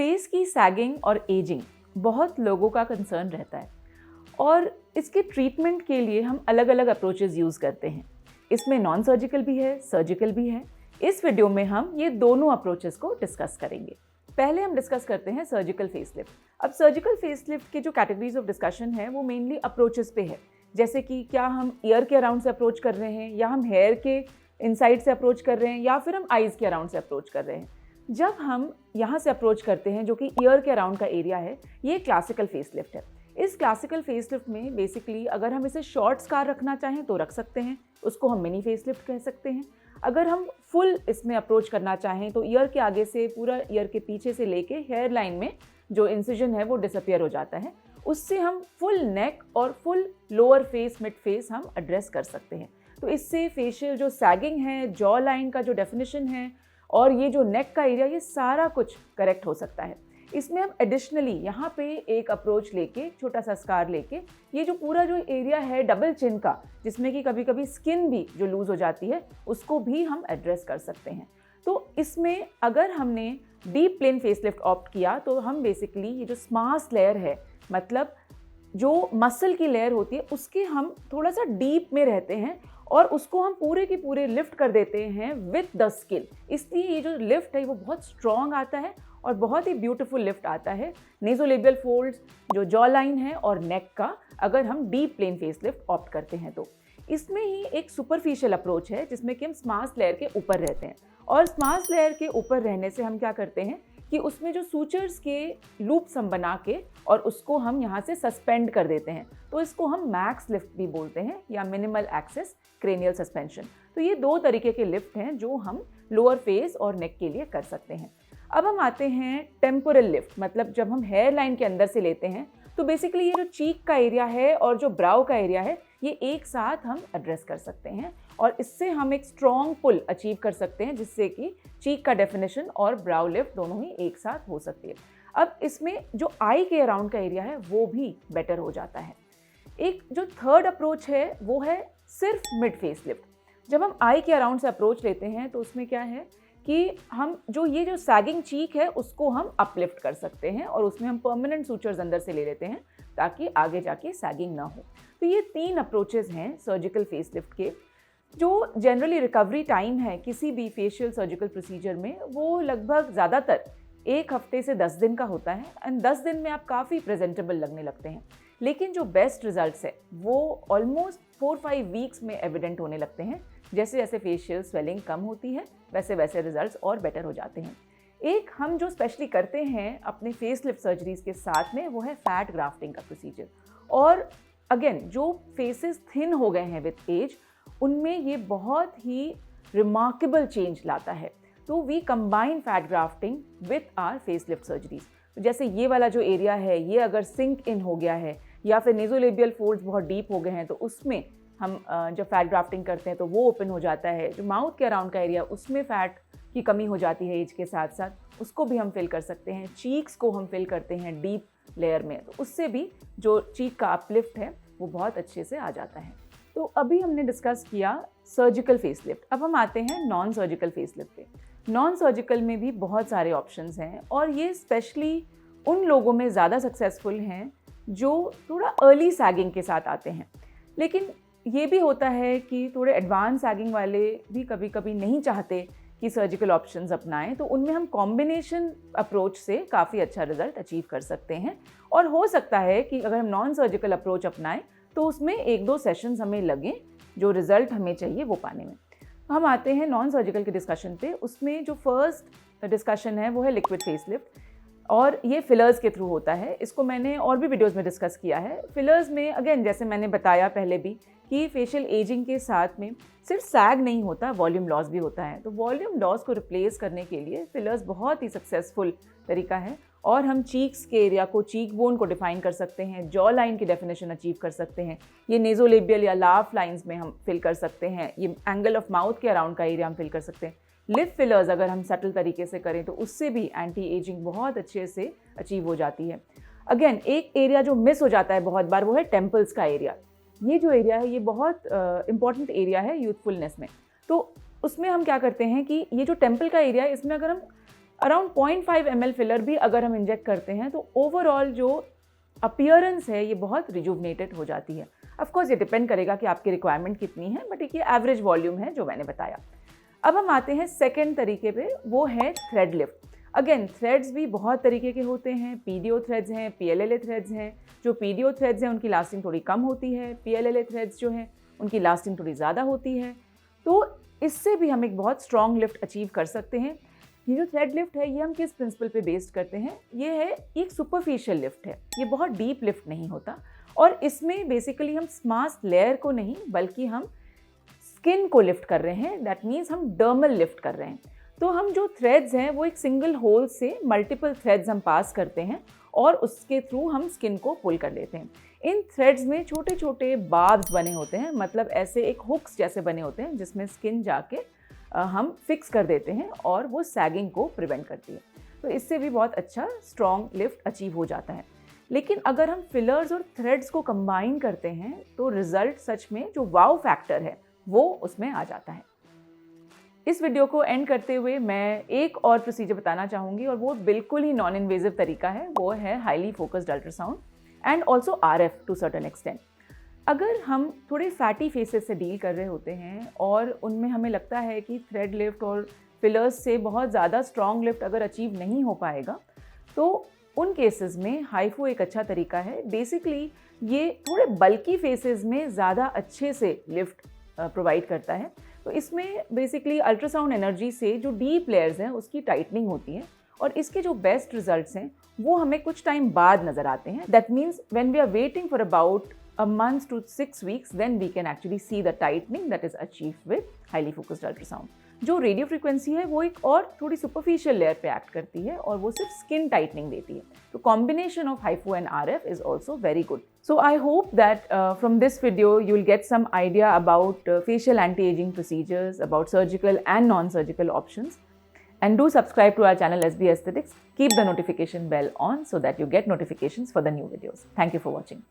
Face की sagging और ageing बहुत लोगों का कंसर्न रहता है और इसके ट्रीटमेंट के लिए हम अलग अलग अप्रोचेस यूज़ करते हैं। इसमें नॉन सर्जिकल भी है, सर्जिकल भी है। इस वीडियो में हम ये दोनों अप्रोचेस को डिस्कस करेंगे। पहले हम डिस्कस करते हैं सर्जिकल फेसलिफ्ट। अब सर्जिकल फेसलिफ्ट के जो कैटेगरीज ऑफ डिस्कशन है वो मेनली अप्रोचेस पे है, जैसे कि क्या हम ईयर के अराउंड से अप्रोच कर रहे हैं, या हम हेयर के इनसाइड से अप्रोच कर रहे हैं, या फिर हम आईज के अराउंड से अप्रोच कर रहे हैं। जब हम यहाँ से अप्रोच करते हैं जो कि ईयर के अराउंड का एरिया है, ये क्लासिकल फेसलिफ्ट है। इस क्लासिकल फेसलिफ्ट में बेसिकली अगर हम इसे शॉर्ट स्कार रखना चाहें तो रख सकते हैं, उसको हम मिनी फेसलिफ्ट कह सकते हैं। अगर हम फुल इसमें अप्रोच करना चाहें तो ईयर के आगे से पूरा ईयर के पीछे से लेके हेयर लाइन में जो इंसिजन है वो डिसअपियर हो जाता है, उससे हम फुल नेक और full lower face, mid face हम एड्रेस कर सकते हैं। तो इससे फेशियल जो सैगिंग है, जॉ लाइन का जो डेफिनेशन है और ये जो नेक का एरिया, ये सारा कुछ करेक्ट हो सकता है। इसमें हम एडिशनली यहाँ पे एक अप्रोच लेके, छोटा सा स्कार लेके, ये जो पूरा जो एरिया है डबल चिन का, जिसमें कि कभी कभी स्किन भी जो लूज हो जाती है, उसको भी हम एड्रेस कर सकते हैं। तो इसमें अगर हमने डीप प्लेन फेसलिफ्ट ऑप्ट किया तो हम बेसिकली ये जो स्मार्स लेयर है, मतलब जो मसल की लेयर होती है, उसके हम थोड़ा सा डीप में रहते हैं और उसको हम पूरे के पूरे लिफ्ट कर देते हैं विथ द स्किन। इसलिए ये जो लिफ्ट है वो बहुत स्ट्रॉन्ग आता है और बहुत ही ब्यूटीफुल लिफ्ट आता है नेज़ोलेबियल फोल्ड्स, जो जॉ लाइन है और नेक का, अगर हम डीप प्लेन फेसलिफ्ट ऑप्ट करते हैं तो। इसमें ही एक सुपरफिशियल अप्रोच है जिसमें कि हम स्मार्स लेयर के ऊपर रहते हैं, और स्मार्स लेयर के ऊपर रहने से हम क्या करते हैं कि उसमें जो सूचर्स के लूप्स हम बना के और उसको हम यहाँ से सस्पेंड कर देते हैं, तो इसको हम मैक्स लिफ्ट भी बोलते हैं या मिनिमल एक्सेस क्रेनियल सस्पेंशन। तो ये दो तरीके के लिफ्ट हैं जो हम लोअर फेस और नेक के लिए कर सकते हैं। अब हम आते हैं टेम्पोरल लिफ्ट, मतलब जब हम हेयर लाइन के अंदर से लेते हैं तो बेसिकली ये जो चीक का एरिया है और जो ब्राउ का एरिया है, ये एक साथ हम एड्रेस कर सकते हैं और इससे हम एक स्ट्रॉन्ग पुल अचीव कर सकते हैं, जिससे कि चीक का डेफिनेशन और ब्राउ लिफ्ट दोनों ही एक साथ हो सकती है। अब इसमें जो आई के अराउंड का एरिया है वो भी बेटर हो जाता है। एक जो थर्ड अप्रोच है वो है सिर्फ मिड फेस लिफ्ट। जब हम आई के अराउंड से अप्रोच लेते हैं तो उसमें क्या है कि हम ये जो सैगिंग चीक है उसको हम अपलिफ्ट कर सकते हैं और उसमें हम परमानेंट सूचर्स अंदर से ले लेते हैं ताकि आगे जाके सैगिंग ना हो। तो ये 3 अप्रोचेस हैं सर्जिकल फेसलिफ्ट के। जो जनरली रिकवरी टाइम है किसी भी फेशियल सर्जिकल प्रोसीजर में, वो लगभग ज़्यादातर 1 हफ्ते से 10 दिन का होता है एंड 10 दिन में आप काफ़ी प्रेजेंटेबल लगने लगते हैं। लेकिन जो बेस्ट रिजल्ट्स है वो ऑलमोस्ट 4-5 वीक्स में एविडेंट होने लगते हैं। जैसे जैसे फेशियल स्वेलिंग कम होती है वैसे वैसे रिजल्ट्स और बेटर हो जाते हैं। एक हम जो स्पेशली करते हैं अपने फेसलिफ्ट सर्जरीज के साथ में, वो है फैट ग्राफ्टिंग का प्रोसीजर। और अगेन जो फेसेस थिन हो गए हैं विथ एज, उनमें ये बहुत ही रिमार्केबल चेंज लाता है। तो we combine fat grafting with our facelift surgeries. जैसे ये वाला जो एरिया है, ये अगर सिंक इन हो गया है या फिर नेज़ोलेबियल फोल्ड्स बहुत डीप हो गए हैं, तो उसमें हम जब फैट ग्राफ्टिंग करते हैं तो वो ओपन हो जाता है। जो माउथ के अराउंड का एरिया, उसमें फैट की कमी हो जाती है एज के साथ साथ, उसको भी हम फिल कर सकते हैं। चीक्स को हम फिल करते हैं डीप लेयर में, तो उससे भी जो चीक का अपलिफ्ट है वो बहुत अच्छे से आ जाता है। तो अभी हमने डिस्कस किया सर्जिकल फेसलिफ्ट। अब हम आते हैं नॉन सर्जिकल फेसलिफ्ट पे। नॉन सर्जिकल में भी बहुत सारे ऑप्शंस हैं और ये स्पेशली उन लोगों में ज़्यादा सक्सेसफुल हैं जो थोड़ा अर्ली सैगिंग के साथ आते हैं। लेकिन ये भी होता है कि थोड़े एडवांस सैगिंग वाले भी कभी कभी नहीं चाहते कि सर्जिकल ऑप्शंस अपनाएं, तो उनमें हम कॉम्बिनेशन अप्रोच से काफ़ी अच्छा रिजल्ट अचीव कर सकते हैं। और हो सकता है कि अगर हम नॉन सर्जिकल अप्रोच अपनाएं तो उसमें 1-2 सेशंस हमें लगें जो रिज़ल्ट हमें चाहिए वो पाने में। हम आते हैं नॉन सर्जिकल के डिस्कशन पे। उसमें जो फर्स्ट डिस्कशन है वो है लिक्विड फेसलिफ्ट, और ये फिलर्स के थ्रू होता है। इसको मैंने और भी वीडियोस में डिस्कस किया है। फिलर्स में अगेन जैसे मैंने बताया पहले भी कि फेशियल एजिंग के साथ में सिर्फ सैग नहीं होता, वॉल्यूम लॉस भी होता है। तो वॉल्यूम लॉस को रिप्लेस करने के लिए फिलर्स बहुत ही सक्सेसफुल तरीका है। और हम चीक्स के एरिया को, चीक बोन को डिफाइन कर सकते हैं, जॉ लाइन की डेफिनेशन अचीव कर सकते हैं। ये नेज़ोलेबियल या लाफ लाइंस में हम फिल कर सकते हैं। ये एंगल ऑफ माउथ के अराउंड का एरिया हम फिल कर सकते हैं। लिप फिलर्स अगर हम सटल तरीके से करें तो उससे भी एंटी एजिंग बहुत अच्छे से अचीव हो जाती है। अगेन एक एरिया जो मिस हो जाता है बहुत बार वो है टेम्पल्स का एरिया। ये जो एरिया है ये बहुत इंपॉर्टेंट एरिया है यूथफुलनेस में। तो उसमें हम क्या करते हैं कि ये जो टेम्पल का एरिया है इसमें अगर हम अराउंड 0.5 ml फिलर भी अगर हम इंजेक्ट करते हैं तो ओवरऑल जो अपीयरेंस है ये बहुत रिजुवनेटेड हो जाती है। ऑफ कोर्स ये डिपेंड करेगा कि आपकी रिक्वायरमेंट कितनी है, बट एक ये एवरेज वॉल्यूम है जो मैंने बताया। अब हम आते हैं सेकेंड तरीके पे, वो है थ्रेड लिफ्ट। अगेन थ्रेड्स भी बहुत तरीके के होते हैं। पीडीओ थ्रेड्स हैं, पीएलएलए थ्रेड्स हैं। जो पीडीओ थ्रेड्स हैं उनकी लास्टिंग थोड़ी कम होती है, पीएलएलए थ्रेड्स जो हैं उनकी लास्टिंग थोड़ी ज़्यादा होती है। तो इससे भी हम एक बहुत स्ट्रॉन्ग लिफ्ट अचीव कर सकते हैं। ये जो थ्रेड लिफ्ट है ये हम किस प्रिंसिपल पे बेस्ड करते हैं, ये है एक सुपरफिशियल लिफ्ट है, ये बहुत डीप लिफ्ट नहीं होता। और इसमें बेसिकली हम स्मास लेयर को नहीं बल्कि हम स्किन को लिफ्ट कर रहे हैं। दैट मीन्स हम डर्मल लिफ्ट कर रहे हैं। तो हम जो थ्रेड्स हैं वो एक सिंगल होल से मल्टीपल थ्रेड्स हम पास करते हैं और उसके थ्रू हम स्किन को पुल कर लेते हैं। इन थ्रेड्स में छोटे छोटे बार्ब्स बने होते हैं, मतलब ऐसे एक हुक्स जैसे बने होते हैं जिसमें स्किन जाके हम फिक्स कर देते हैं और वो सैगिंग को प्रिवेंट करती है। तो इससे भी बहुत अच्छा स्ट्रॉन्ग लिफ्ट अचीव हो जाता है। लेकिन अगर हम फिलर्स और थ्रेड्स को कंबाइन करते हैं तो रिजल्ट सच में जो वाव फैक्टर है वो उसमें आ जाता है। इस वीडियो को एंड करते हुए मैं एक और प्रोसीजर बताना चाहूँगी और वो बिल्कुल ही नॉन इन्वेजिव तरीका है, वो है highly focused ultrasound and also RF to certain extent. अगर हम थोड़े फैटी फेसेस से डील कर रहे होते हैं और उनमें हमें लगता है कि थ्रेड लिफ्ट और फिलर्स से बहुत ज़्यादा स्ट्रॉन्ग लिफ्ट अगर अचीव नहीं हो पाएगा, तो उन केसेस में हाइफू एक अच्छा तरीका है। बेसिकली ये थोड़े बल्की फेसेस में ज़्यादा अच्छे से लिफ्ट प्रोवाइड करता है। तो इसमें बेसिकली अल्ट्रासाउंड एनर्जी से जो डीप लेयर्स हैं उसकी टाइटनिंग होती है और इसके जो बेस्ट रिजल्ट्स हैं वो हमें कुछ टाइम बाद नज़र आते हैं। That means when we are waiting for about a month to 6 weeks, then we can actually see the tightening that is achieved with highly focused ultrasound. जो रेडियो फ्रीक्वेंसी है वो एक और थोड़ी सुपरफिशियल लेयर पे एक्ट करती है और वो सिर्फ स्किन टाइटनिंग देती है। तो combination of HIFU and RF is also very good. So I hope that from this video you will get some idea about facial anti-aging procedures, about surgical and non-surgical options. And do subscribe to our channel SB Aesthetics. Keep the notification bell on so that you get notifications for the new videos. Thank you for watching.